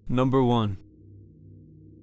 Number 1.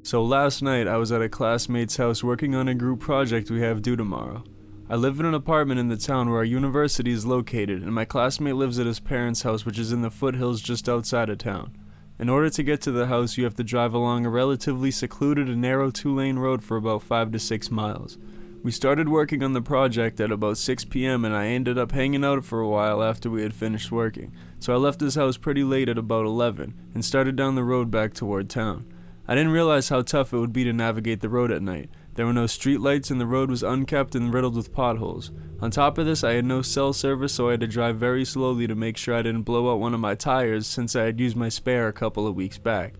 So last night I was at a classmate's house working on a group project we have due tomorrow. I live in an apartment in the town where our university is located, and my classmate lives at his parents' house, which is in the foothills just outside of town. In order to get to the house, you have to drive along a relatively secluded and narrow 2-lane road for about 5 to 6 miles. We started working on the project at about 6 p.m. and I ended up hanging out for a while after we had finished working, so I left his house pretty late at about 11 and started down the road back toward town. I didn't realize how tough it would be to navigate the road at night. There were no street lights and the road was unkept and riddled with potholes. On top of this, I had no cell service, so I had to drive very slowly to make sure I didn't blow out one of my tires since I had used my spare a couple of weeks back.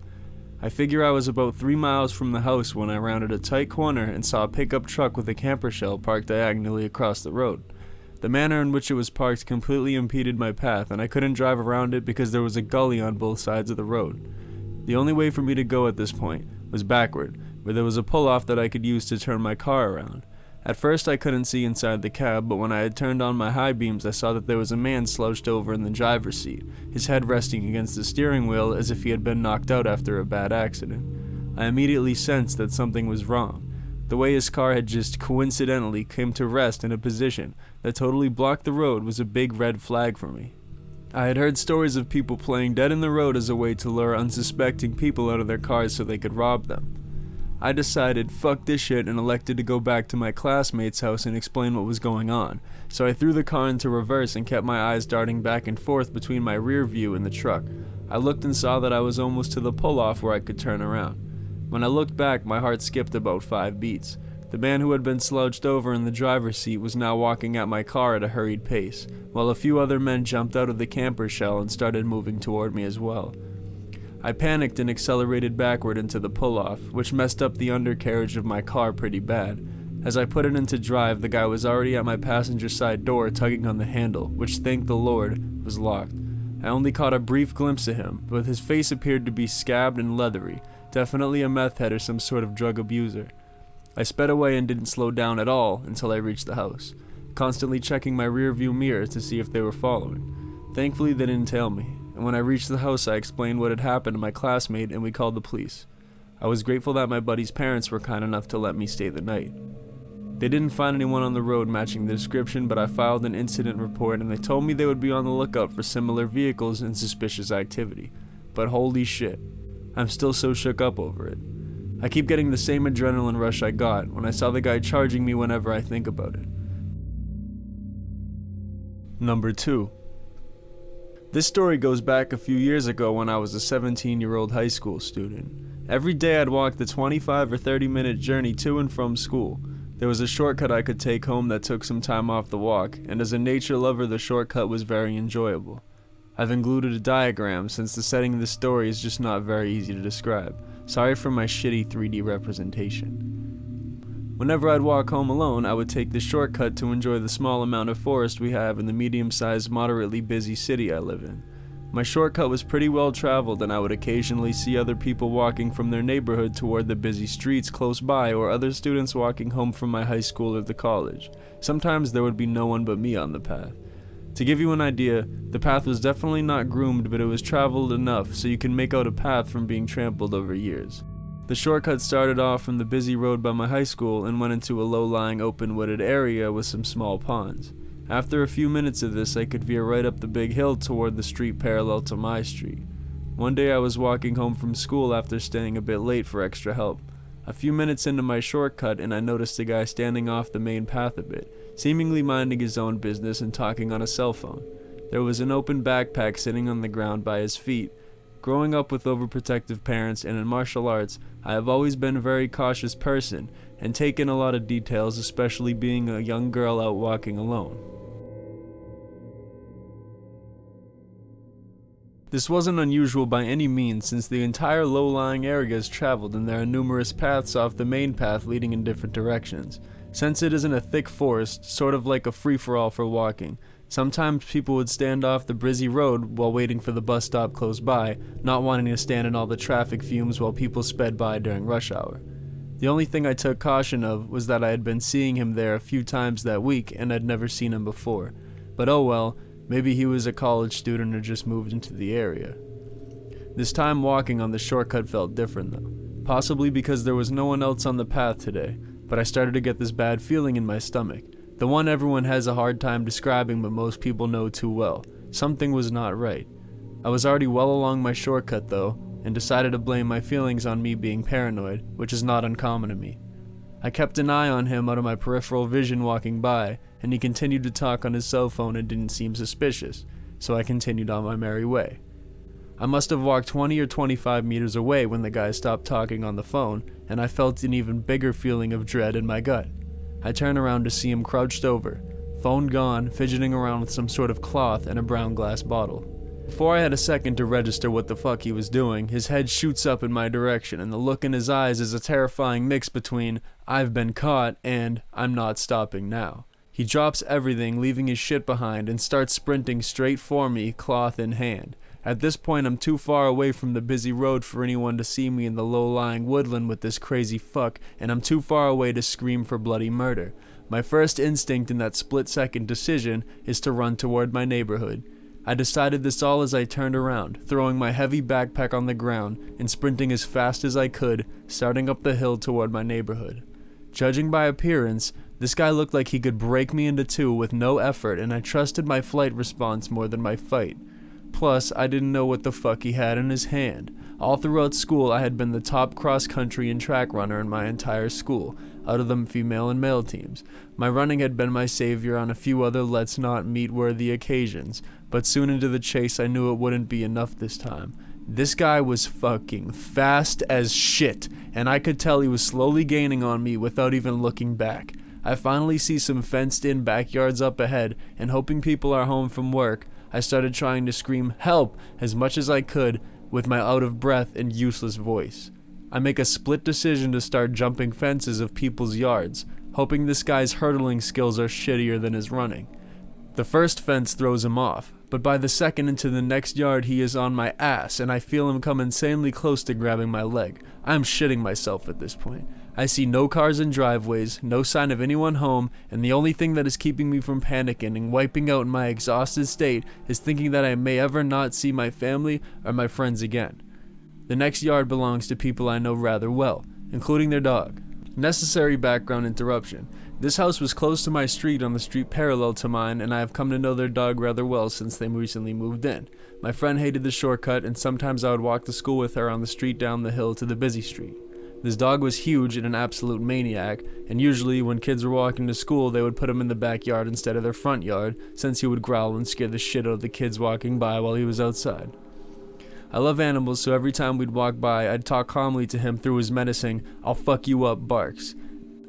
I figure I was about 3 miles from the house when I rounded a tight corner and saw a pickup truck with a camper shell parked diagonally across the road. The manner in which it was parked completely impeded my path, and I couldn't drive around it because there was a gully on both sides of the road. The only way for me to go at this point was backward, where there was a pull-off that I could use to turn my car around. At first I couldn't see inside the cab, but when I had turned on my high beams I saw that there was a man slouched over in the driver's seat, his head resting against the steering wheel as if he had been knocked out after a bad accident. I immediately sensed that something was wrong. The way his car had just coincidentally come to rest in a position that totally blocked the road was a big red flag for me. I had heard stories of people playing dead in the road as a way to lure unsuspecting people out of their cars so they could rob them. I decided, fuck this shit, and elected to go back to my classmate's house and explain what was going on, so I threw the car into reverse and kept my eyes darting back and forth between my rear view and the truck. I looked and saw that I was almost to the pull-off where I could turn around. When I looked back, my heart skipped about 5 beats. The man who had been slouched over in the driver's seat was now walking at my car at a hurried pace, while a few other men jumped out of the camper shell and started moving toward me as well. I panicked and accelerated backward into the pull-off, which messed up the undercarriage of my car pretty bad. As I put it into drive, the guy was already at my passenger side door tugging on the handle, which, thank the Lord, was locked. I only caught a brief glimpse of him, but his face appeared to be scabbed and leathery, definitely a meth head or some sort of drug abuser. I sped away and didn't slow down at all until I reached the house, constantly checking my rearview mirror to see if they were following. Thankfully, they didn't tail me, and when I reached the house, I explained what had happened to my classmate and we called the police. I was grateful that my buddy's parents were kind enough to let me stay the night. They didn't find anyone on the road matching the description, but I filed an incident report and they told me they would be on the lookout for similar vehicles and suspicious activity. But holy shit, I'm still so shook up over it. I keep getting the same adrenaline rush I got when I saw the guy charging me whenever I think about it. Number 2. This story goes back a few years ago when I was a 17-year-old high school student. Every day I'd walk the 25 or 30-minute journey to and from school. There was a shortcut I could take home that took some time off the walk, and as a nature lover the shortcut was very enjoyable. I've included a diagram since the setting of the story is just not very easy to describe. Sorry for my shitty 3D representation. Whenever I'd walk home alone, I would take the shortcut to enjoy the small amount of forest we have in the medium-sized, moderately busy city I live in. My shortcut was pretty well traveled, and I would occasionally see other people walking from their neighborhood toward the busy streets close by, or other students walking home from my high school or the college. Sometimes there would be no one but me on the path. To give you an idea, the path was definitely not groomed, but it was traveled enough so you can make out a path from being trampled over years. The shortcut started off from the busy road by my high school and went into a low-lying open wooded area with some small ponds. After a few minutes of this, I could veer right up the big hill toward the street parallel to my street. One day I was walking home from school after staying a bit late for extra help. A few minutes into my shortcut and I noticed a guy standing off the main path a bit, seemingly minding his own business and talking on a cell phone. There was an open backpack sitting on the ground by his feet. Growing up with overprotective parents and in martial arts, I have always been a very cautious person and taken a lot of details, especially being a young girl out walking alone. This wasn't unusual by any means since the entire low-lying area is traveled and there are numerous paths off the main path leading in different directions. Since it isn't a thick forest, sort of like a free-for-all for walking, sometimes people would stand off the busy road while waiting for the bus stop close by, not wanting to stand in all the traffic fumes while people sped by during rush hour. The only thing I took caution of was that I had been seeing him there a few times that week and I'd never seen him before. But oh well, maybe he was a college student or just moved into the area. This time walking on the shortcut felt different though, possibly because there was no one else on the path today, but I started to get this bad feeling in my stomach, the one everyone has a hard time describing but most people know too well. Something was not right. I was already well along my shortcut though, and decided to blame my feelings on me being paranoid, which is not uncommon to me. I kept an eye on him out of my peripheral vision walking by, and he continued to talk on his cell phone and didn't seem suspicious, so I continued on my merry way. I must have walked 20 or 25 meters away when the guy stopped talking on the phone, and I felt an even bigger feeling of dread in my gut. I turned around to see him crouched over, phone gone, fidgeting around with some sort of cloth and a brown glass bottle. Before I had a second to register what the fuck he was doing, his head shoots up in my direction, and the look in his eyes is a terrifying mix between "I've been caught" and "I'm not stopping now." He drops everything, leaving his shit behind, and starts sprinting straight for me, cloth in hand. At this point, I'm too far away from the busy road for anyone to see me in the low-lying woodland with this crazy fuck, and I'm too far away to scream for bloody murder. My first instinct in that split-second decision is to run toward my neighborhood. I decided this all as I turned around, throwing my heavy backpack on the ground and sprinting as fast as I could, starting up the hill toward my neighborhood. Judging by appearance, this guy looked like he could break me into two with no effort, and I trusted my flight response more than my fight. Plus, I didn't know what the fuck he had in his hand. All throughout school, I had been the top cross-country and track runner in my entire school, out of the female and male teams. My running had been my savior on a few other let's-not-meet-worthy occasions, but soon into the chase I knew it wouldn't be enough this time. This guy was fucking fast as shit, and I could tell he was slowly gaining on me without even looking back. I finally see some fenced-in backyards up ahead, and hoping people are home from work, I started trying to scream "help" as much as I could with my out-of-breath and useless voice. I make a split decision to start jumping fences of people's yards, hoping this guy's hurdling skills are shittier than his running. The first fence throws him off, but by the second into the next yard he is on my ass, and I feel him come insanely close to grabbing my leg. I'm shitting myself at this point. I see no cars in driveways, no sign of anyone home, and the only thing that is keeping me from panicking and wiping out in my exhausted state is thinking that I may ever not see my family or my friends again. The next yard belongs to people I know rather well, including their dog. Necessary background interruption. This house was close to my street on the street parallel to mine, and I have come to know their dog rather well since they recently moved in. My friend hated the shortcut, and sometimes I would walk to school with her on the street down the hill to the busy street. This dog was huge and an absolute maniac, and usually when kids were walking to school they would put him in the backyard instead of their front yard, since he would growl and scare the shit out of the kids walking by while he was outside. I love animals, so every time we'd walk by I'd talk calmly to him through his menacing "I'll fuck you up" barks.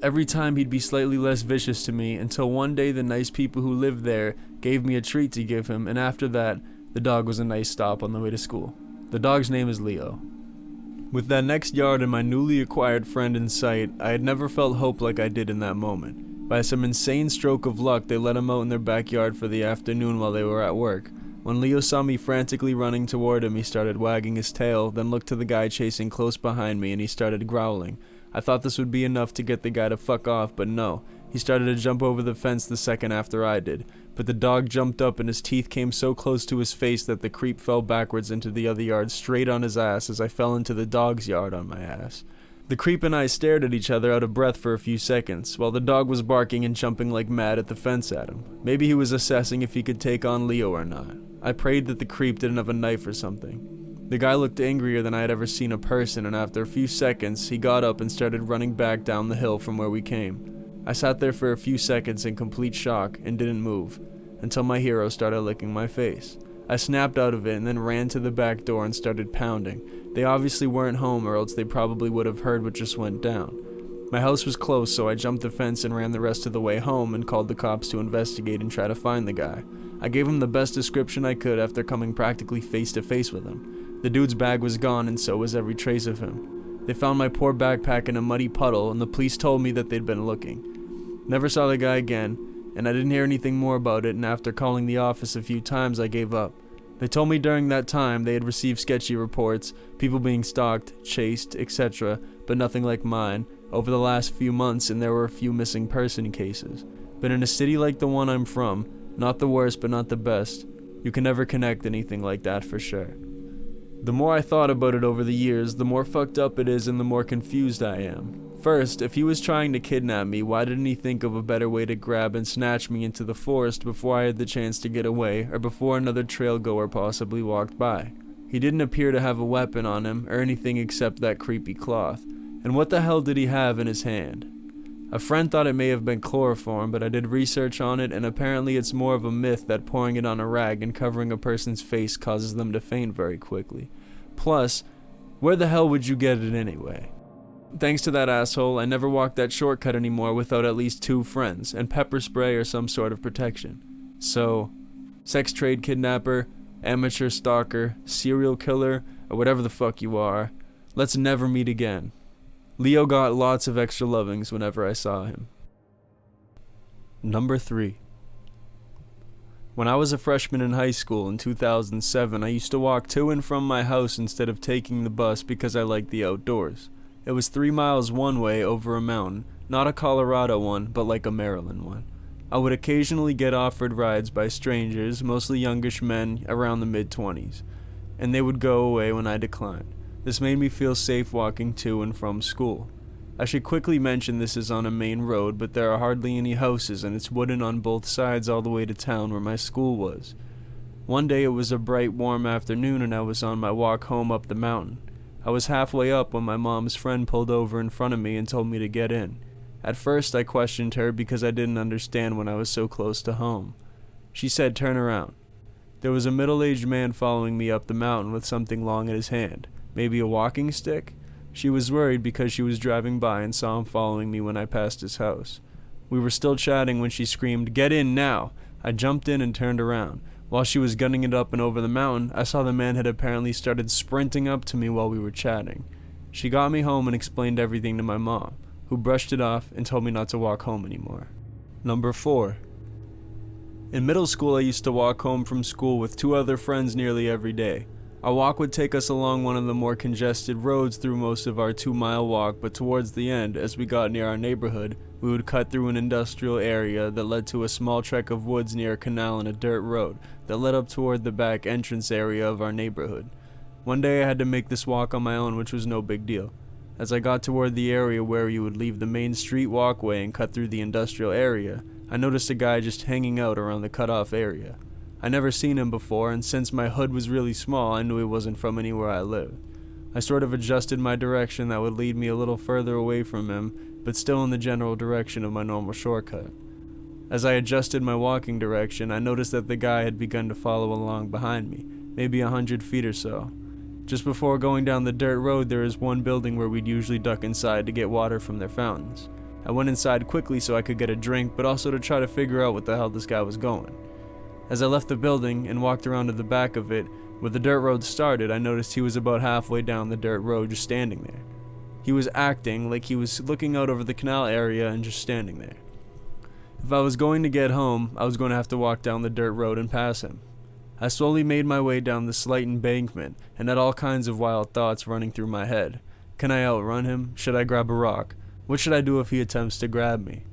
Every time he'd be slightly less vicious to me, until one day the nice people who lived there gave me a treat to give him, and after that, the dog was a nice stop on the way to school. The dog's name is Leo. With that next yard and my newly acquired friend in sight, I had never felt hope like I did in that moment. By some insane stroke of luck, they let him out in their backyard for the afternoon while they were at work. When Leo saw me frantically running toward him, he started wagging his tail, then looked to the guy chasing close behind me and he started growling. I thought this would be enough to get the guy to fuck off, but no. He started to jump over the fence the second after I did, but the dog jumped up and his teeth came so close to his face that the creep fell backwards into the other yard straight on his ass as I fell into the dog's yard on my ass. The creep and I stared at each other out of breath for a few seconds, while the dog was barking and jumping like mad at the fence at him. Maybe he was assessing if he could take on Leo or not. I prayed that the creep didn't have a knife or something. The guy looked angrier than I had ever seen a person, and after a few seconds, he got up and started running back down the hill from where we came. I sat there for a few seconds in complete shock and didn't move, until my hero started licking my face. I snapped out of it and then ran to the back door and started pounding. They obviously weren't home, or else they probably would have heard what just went down. My house was close, so I jumped the fence and ran the rest of the way home and called the cops to investigate and try to find the guy. I gave him the best description I could after coming practically face to face with him. The dude's bag was gone, and so was every trace of him. They found my poor backpack in a muddy puddle, and the police told me that they'd been looking. Never saw the guy again, and I didn't hear anything more about it, and after calling the office a few times I gave up. They told me during that time they had received sketchy reports, people being stalked, chased, etc., but nothing like mine, over the last few months, and there were a few missing person cases. But in a city like the one I'm from, not the worst but not the best, you can never connect anything like that for sure. The more I thought about it over the years, the more fucked up it is and the more confused I am. First, if he was trying to kidnap me, why didn't he think of a better way to grab and snatch me into the forest before I had the chance to get away, or before another trail goer possibly walked by? He didn't appear to have a weapon on him, or anything except that creepy cloth. And what the hell did he have in his hand? A friend thought it may have been chloroform, but I did research on it, and apparently it's more of a myth that pouring it on a rag and covering a person's face causes them to faint very quickly. Plus, where the hell would you get it anyway? Thanks to that asshole, I never walked that shortcut anymore without at least 2 friends, and pepper spray or some sort of protection. So, sex trade kidnapper, amateur stalker, serial killer, or whatever the fuck you are, let's never meet again. Leo got lots of extra lovings whenever I saw him. Number 3. When I was a freshman in high school in 2007, I used to walk to and from my house instead of taking the bus because I liked the outdoors. It was 3 miles one way over a mountain, not a Colorado one, but like a Maryland one. I would occasionally get offered rides by strangers, mostly youngish men around the mid-20s, and they would go away when I declined. This made me feel safe walking to and from school. I should quickly mention this is on a main road, but there are hardly any houses and it's wooden on both sides all the way to town where my school was. One day it was a bright warm afternoon and I was on my walk home up the mountain. I was halfway up when my mom's friend pulled over in front of me and told me to get in. At first I questioned her because I didn't understand when I was so close to home. She said turn around. There was a middle-aged man following me up the mountain with something long in his hand. Maybe a walking stick? She was worried because she was driving by and saw him following me when I passed his house. We were still chatting when she screamed, "Get in now!" I jumped in and turned around. While she was gunning it up and over the mountain, I saw the man had apparently started sprinting up to me while we were chatting. She got me home and explained everything to my mom, who brushed it off and told me not to walk home anymore. Number 4. In middle school, I used to walk home from school with 2 other friends nearly every day. Our walk would take us along one of the more congested roads through most of our 2-mile walk, but towards the end, as we got near our neighborhood, we would cut through an industrial area that led to a small trek of woods near a canal and a dirt road that led up toward the back entrance area of our neighborhood. One day I had to make this walk on my own, which was no big deal. As I got toward the area where you would leave the main street walkway and cut through the industrial area, I noticed a guy just hanging out around the cutoff area. I never seen him before, and since my hood was really small, I knew he wasn't from anywhere I lived. I sort of adjusted my direction that would lead me a little further away from him, but still in the general direction of my normal shortcut. As I adjusted my walking direction, I noticed that the guy had begun to follow along behind me, maybe 100 feet or so. Just before going down the dirt road, there is one building where we'd usually duck inside to get water from their fountains. I went inside quickly so I could get a drink, but also to try to figure out what the hell this guy was going. As I left the building and walked around to the back of it, where the dirt road started, I noticed he was about halfway down the dirt road just standing there. He was acting like he was looking out over the canal area and just standing there. If I was going to get home, I was going to have to walk down the dirt road and pass him. I slowly made my way down the slight embankment and had all kinds of wild thoughts running through my head. Can I outrun him? Should I grab a rock? What should I do if he attempts to grab me?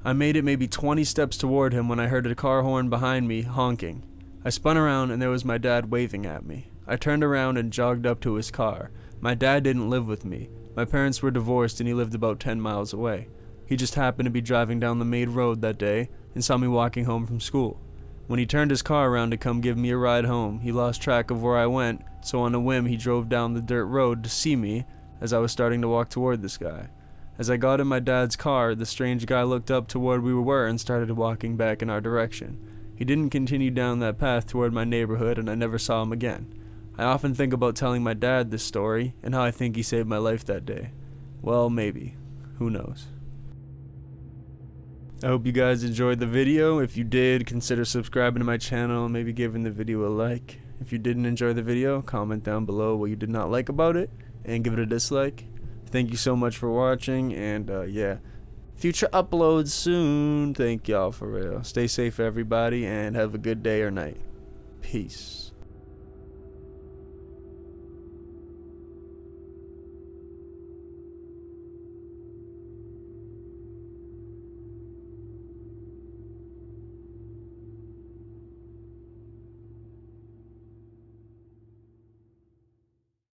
I made it maybe 20 steps toward him when I heard a car horn behind me honking. I spun around and there was my dad waving at me. I turned around and jogged up to his car. My dad didn't live with me. My parents were divorced and he lived about 10 miles away. He just happened to be driving down the main road that day and saw me walking home from school. When he turned his car around to come give me a ride home, he lost track of where I went, so on a whim he drove down the dirt road to see me as I was starting to walk toward this guy. As I got in my dad's car, the strange guy looked up toward where we were and started walking back in our direction. He didn't continue down that path toward my neighborhood and I never saw him again. I often think about telling my dad this story and how I think he saved my life that day. Well, maybe. Who knows? I hope you guys enjoyed the video. If you did, consider subscribing to my channel and maybe giving the video a like. If you didn't enjoy the video, comment down below what you did not like about it and give it a dislike. Thank you so much for watching, and yeah, future uploads soon. Thank y'all for real. Stay safe, everybody, and have a good day or night. Peace.